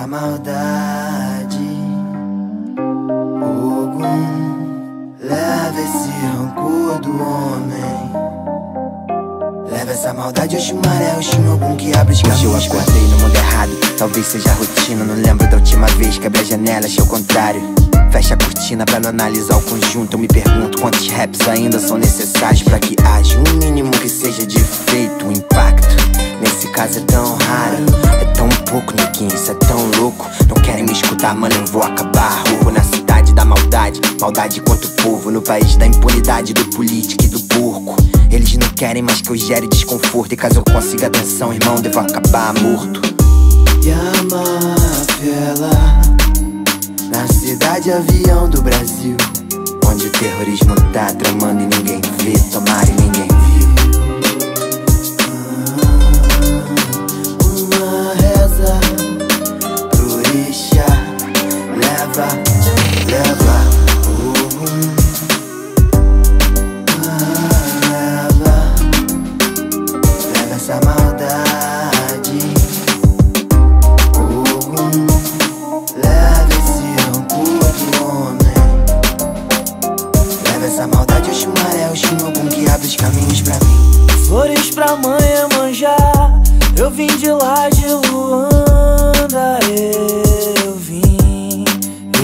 essa maldade, Ogum, leva esse rancor do homem. Leva essa maldade, Oxumaré, Oxum, que abre os caminhos. Hoje eu acordei no mundo errado, talvez seja a rotina. Não lembro da última vez que abri a janela, achei o contrário. Fecha a cortina pra não analisar o conjunto. Eu me pergunto quantos raps ainda são necessários pra que haja um mínimo que seja de efeito, um impacto. Nesse caso é tão raro, é tão pouco, neguinho, isso é tão louco. Não querem me escutar, mano, eu vou acabar roubo na cidade da maldade. Maldade quanto povo, no país da impunidade, do político e do porco. Eles não querem mais que eu gere desconforto, e caso eu consiga atenção, irmão, devo acabar morto. E a máfia lá na cidade avião do Brasil, onde o terrorismo tá tramando e ninguém vê, tomara e ninguém viu. Uma reza pro Orixá, leva, leva, leva essa maldade, leva esse rancor do homem. Leva essa maldade, Oxumaré, Oxum, que abre os caminhos pra mim. Flores pra mãe manjar, eu vim de lá de Luanda, eu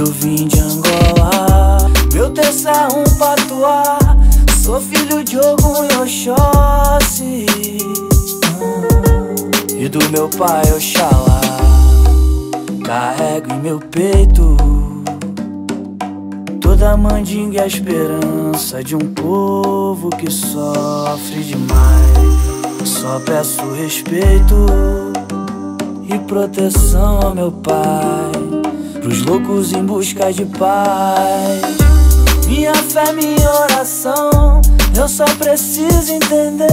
vim de Angola. Meu terço é um patuá, sou filho de Ogum e Oxóssi, e do meu pai Oxalá. Carrego em meu peito toda a mandinga e a esperança de um povo que sofre demais. Só peço respeito e proteção ao meu pai, pros loucos em busca de paz. Minha fé, minha oração, eu só preciso entender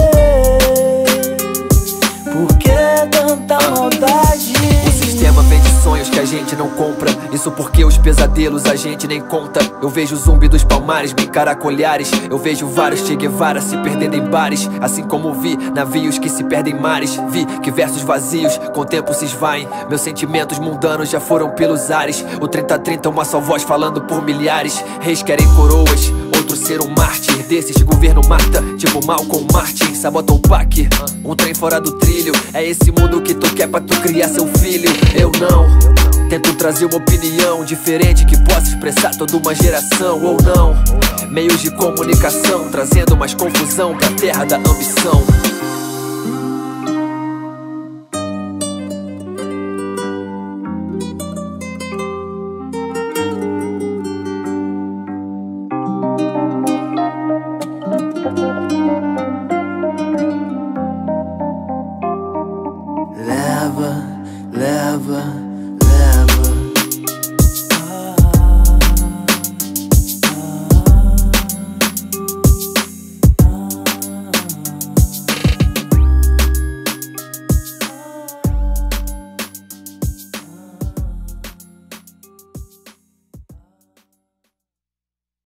por que tanta maldade. O sistema vende sonhos que a gente não compra, isso porque os pesadelos a gente nem conta. Eu vejo o zumbi dos palmares me encaracolhares, eu vejo vários Che Guevara se perdendo em bares, assim como vi navios que se perdem em mares. Vi que versos vazios com o tempo se esvaem, meus sentimentos mundanos já foram pelos ares. O 30-30 uma só voz falando por milhares. Reis querem coroas, outro ser um mártir. Desses governo mata, tipo Malcolm Martin, sabota o PAC, um trem fora do trilho. É esse mundo que tu quer pra tu criar seu filho. Eu não tento trazer uma opinião diferente que possa expressar toda uma geração, ou não. Meios de comunicação trazendo mais confusão pra terra da ambição.